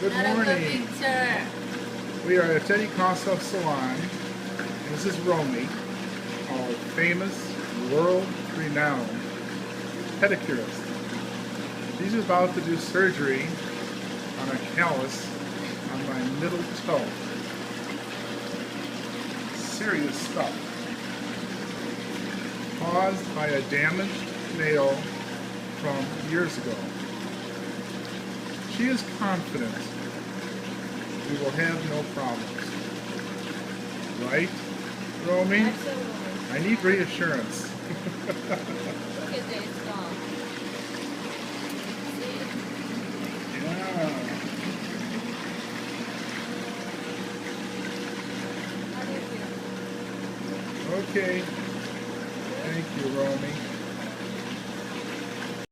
Good Not a good morning. picture. We are at Teddie Salon. This is Romee, our famous, world-renowned pedicurist. She's about to do surgery on a callus on my middle toe. Serious stuff. Caused by a damaged nail from years ago. She is confident we will have no problems. Right, Romee? Absolutely. I need reassurance. Look at this dog. See? Yeah. How do you feel? Okay. Thank you, Romee.